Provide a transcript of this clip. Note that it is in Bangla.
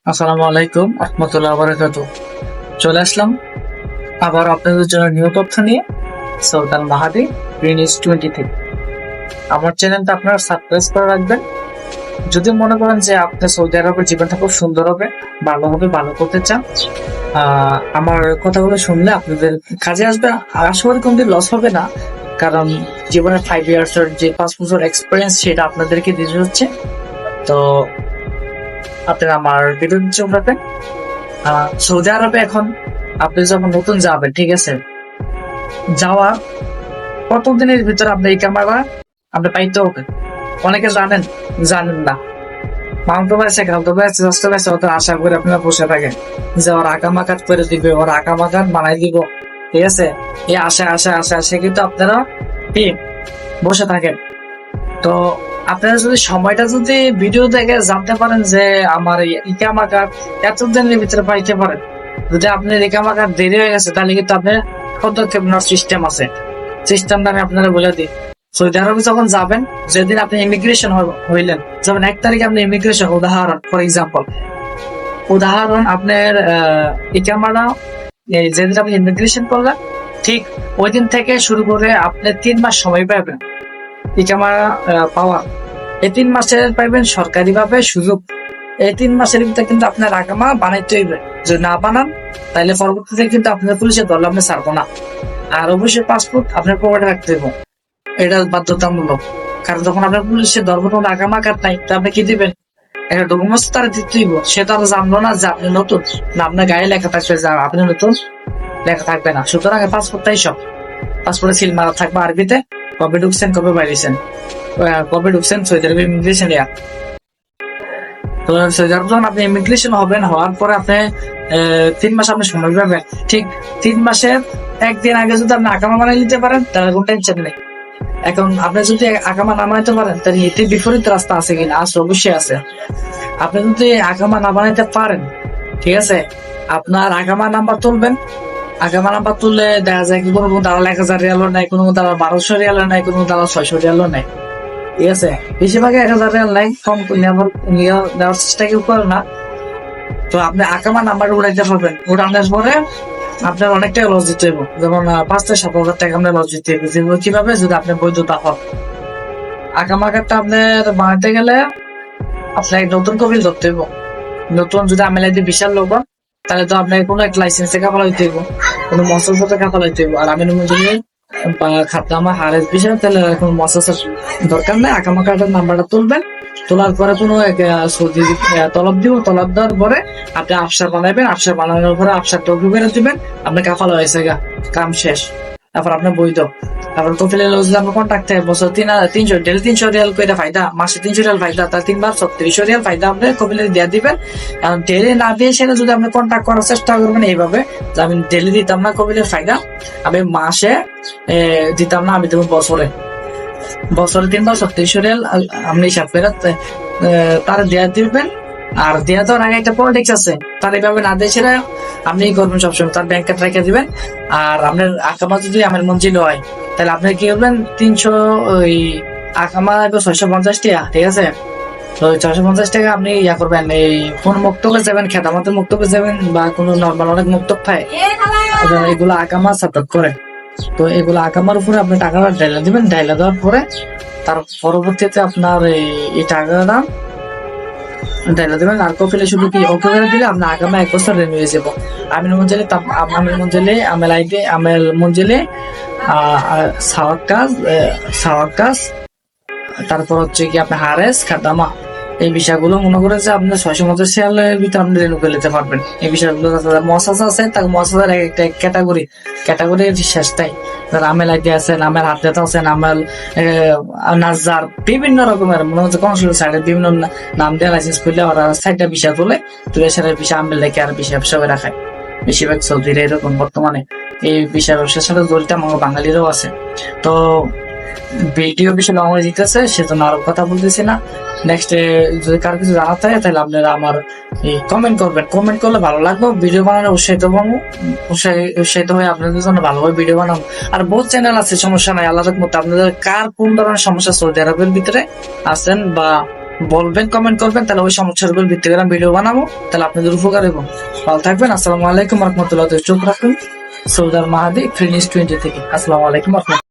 আসসালামু আলাইকুম রহমতুল্লাহ বারাকাতুহু। চলে আসলাম আবার আপনাদের জন্য নিউ তথ্য নিয়ে। সুলতান মাহাদি গ্রিনিজ 20 থেকে আমার চ্যানেলটা আপনারা সাবস্ক্রাইব করে রাখবেন। যদি মনে করেন যে আপনার সৌদি আরবের জীবনটা খুব সুন্দর হবে, ভালো হবে, ভালো করতে চান, আমার কথাগুলো শুনলে আপনাদের কাজে আসবে। আর আশা করি কোনদিন লস হবে না, কারণ জীবনের 5 ইয়ার্স এর যে 5 বছর এক্সপিরিয়েন্স সেটা আপনাদেরকে দিতে হচ্ছে। তো আপনারা আমার ভিডিও চোখ রাখবেন। সৌদি আরবে এখন আপনি যখন নতুন যাবেন, ঠিক আছে, যাওয়ার প্রথম দিনের ভিতরে আপনি এই ক্যামেরা আপনি পাইতে হবে। অনেকে জানেন, জানেন না। মাউন্টো পাইছে, খালতো পাইছে, ষষ্ঠ পাইছে, ওদের আশা করে আপনারা বসে থাকেন যে ওরা আঁকামাকাত করে দিবে, ওরা আঁকামাকাত বানাই দিব, ঠিক আছে। এই আশা আশা আশা আশা কিন্তু আপনারা কি বসে থাকেন। তো আপনারা যদি সময়টা যদি ভিডিও দেখে জানতে পারেন যে আমার ইকামাকাত এতদিনের ভিতরে পাইতে পারেন, যদি আপনার ইকামাকাত দেরি হয়ে গেছে, তাহলে কিন্তু আপনার পদক্ষেপ নেওয়ার সিস্টেম আছে। সিস্টেমটা আমি আপনারা বলে দিই। সৌদি আরবে যখন যাবেন, যেদিন আপনি ইমিগ্রেশন হইলেন, যেমন 1 তারিখে আপনি ইমিগ্রেশন, উদাহরণ ফর এক্সাম্পল, উদাহরণ আপনার ইকামাটা যেদিন আপনি ইমিগ্রেশন করলেন, ঠিক ওই দিন থেকে শুরু করে আপনি 3 মাস সময় পাবেন ইকামা পাওয়া। এই 3 মাসের পাইবেন সরকারি ভাবে সুযোগ। এই 3 মাসের ভিতরে কিন্তু আপনার আকামা বানাইতে হইবে। যদি না বানান, তাহলে পরবর্তীতে কিন্তু আপনার পুলিশে ধরলে আপনি ছাড়বো না। আর অবশ্যই পাসপোর্ট আপনার পকেটে রাখতে হবে, এটা বাধ্যতামূলক। কারণ যখন আপনার পুলিশে ধরবো তখন আকামা কার্ড নাই, তা আপনি কি দিবেন? একটা ডকুমেন্টস তারা দিতে হইব। সে তো আর জানলো না যে আপনি নতুন, না আপনার গায়ে লেখা থাকবে যে আপনি নতুন, লেখা থাকবে না। সুতরাং পাসপোর্টটাই সব। পাসপোর্টে সিল মারা থাকবে আরবিতে, কবে ঢুকছেন, কবে বাইরেছেন, কবে ঢুকছেন সৌদি আরবে ইমিগ্রেশন। তো সৌদি আরব যখন আপনি ইমিগ্রেশন হবেন, হওয়ার পরে আপনি 3 মাস আপনি সময় পাবেন। ঠিক 3 মাসের একদিন আগে যদি আপনি আকামা বানাই নিতে পারেন, তাহলে কোনো টেনশন নেই। এখন আপনি যদি আকামা না বানাইতে পারেন, তাহলে এতে বিপরীত রাস্তা আছে কিনা? আছে, অবশ্যই আছে। আপনি যদি আকামা না বানাইতে পারেন, ঠিক আছে, আপনার আকামা নাম্বার তুলবেন। আকামা নাম্বার তুললে দেখা যায় কি কোনো দালাল 1000 রিয়ালও নাই, কোনো দালাল 1200 রিয়ালও নাই, কোনো দালাল 600 রিয়ালও নাই, ঠিক আছে। বেশিরভাগ 1000 রিয়াল নাই, কম নেওয়ার চেষ্টা কেউ করে না। তো আপনি আকামা নাম্বার উড়াইতে পারবেন। উড়ানোর পরে আপনার অনেকটা লস দিতে হইব, যেমন 5-7 হাজার টাকা আপনার লস দিতে হইব। কিভাবে? যদি আপনি বৈধতা হন। আকামা কার্ডটা আপনার বানাতে গেলে আপনার নতুন কপি ধরতে হইব। নতুন যদি আমেলাইতে বিশাল লোক হন, তাহলে তো আপনার কোনো এক লাইসেন্সে কাপাল হইতে হইব, কোনো মসলপথে কাপাল হইতে হইব। আর আমি যদি খাদ্দামা হারেস বিষয়, তাহলে কোনো মসলার দরকার নেই। আকামা কার্ডের নাম্বারটা তুলবেন। তোলার পরে কোনো সৌদি তলব দিব। তলব দেওয়ার পরে আপনি আফসার বানাবেন। আফসার বানানোর পরে আফসার টপি করে দিবেন। আপনার কাফাল হয়েছে গা, কাম শেষ। তারপর আপনার বৈধ। তারপর কপিলের আপনার কন্ট্রাক্ট থাকে বছর 300 ডেলি 300 রিয়াল করে ফায়দা, মাসে 300 রিয়াল ফায়দা, তার 3 বার 3600 রিয়াল ফায়দা আপনি কপিলের দিয়ে দিবেন। কারণ ডেলি না দিয়ে সেটা যদি আপনি কন্ট্রাক্ট করার চেষ্টা করবেন এইভাবে যে আমি ডেলি দিতাম না কপিলের ফায়দা, আমি মাসে দিতাম না, আমি দেবো বছরে। বছরে 3 বার 3600 রিয়াল আপনি হিসাব করে তার দেয়া দিবেন। আর দেয়া দেওয়ার আগে একটা পলিটিক্স আছে, তার এইভাবে না দিয়ে সেটা আপনি করবেন সবসময়, তার ব্যাংক কার্ড রেখে দিবেন। আর আপনার আকামা যদি আমার মঞ্জিল হয়, তাহলে আপনি কি করবেন? 300 ওই আকামা 650 টাকা, ঠিক আছে। তো 650 টাকা আপনি ইয়া করবেন, এই কোন মুক্তবে যাবেন, খেদামাতে মুক্তবে যাবেন, বা কোনো নর্মাল অনেক মুক্তব থাকে, এগুলো আকামা সাপোর্ট করে। তো এগুলো আকামার উপরে আপনি টাকাটা ঢাইলা দিবেন। ঢাইলা দেওয়ার পরে তার পরবর্তীতে আপনার এই টাকাটা ঢাইলা দিবেন। আর কপিলে শুধু কি ওকে করে দিলে আপনার আগামী 1 বছর রেনু হয়ে যাবো। আমির মঞ্জেলে আমেল মঞ্জেলে সাওয়াক্কাস, তারপর হচ্ছে কি আপনার হারেস খাদামা। এই বিষয়গুলো মনে করে যে আপনি 650 সালের ভিতরে আপনি রেনু করে নিতে পারবেন। এই বিষয়গুলো মহাসাজ আছে, তার মহাসাজের একটা ক্যাটাগরি শেষটাই। যারা আমেল আইডি আছেন, আমেল হাতে আছেন, আমেল নাজার, বিভিন্ন রকমের মনে হচ্ছে কনসুলেট সাইডে বিভিন্ন নাম দিয়ে লাইসেন্স করলে ওরা সাইডটা বিষয় তুলে সেটার বিষয় আমেল লেখে আর বিষয় ব্যবসা করে রাখায়। বেশিরভাগ সৌদির এরকম বর্তমানে এই বিষয় ব্যবসার সাথে জড়িত আমার বাঙালিরাও আছে। তো ভিডিও বিষয় লং হয়ে যেতেছে, সেজন্য আরো কথা বলতেছি না। নেক্সট যদি কারো কিছু জানাতে হয়, তাহলে আপনারা আমার কমেন্ট করবেন। কমেন্ট করলে ভালো লাগবে, ভিডিও বানানো উৎসাহিত হয়ে আপনাদের জন্য ভালোভাবে ভিডিও বানাবো। আর বহুত চ্যানেল আছে, সমস্যা নাই। আল্লাহর রহমতে আপনাদের কার কোন ধরনের সমস্যা সৌদি আরবের ভিতরে আছেন বা বলবেন, কমেন্ট করবেন, তাহলে ওই সমস্যার উপর ভিত্তি করে ভিডিও বানাবো, তাহলে আপনাদের উপকার এবং ভালো থাকবেন। আসসালামু আলাইকুম রহমতুল্লাহ। চোখ রাখুন সৌদার মাহাদি ফ্রিনিস 20 থেকে। আসসালামু আলাইকুম রহমতুল্লাহ।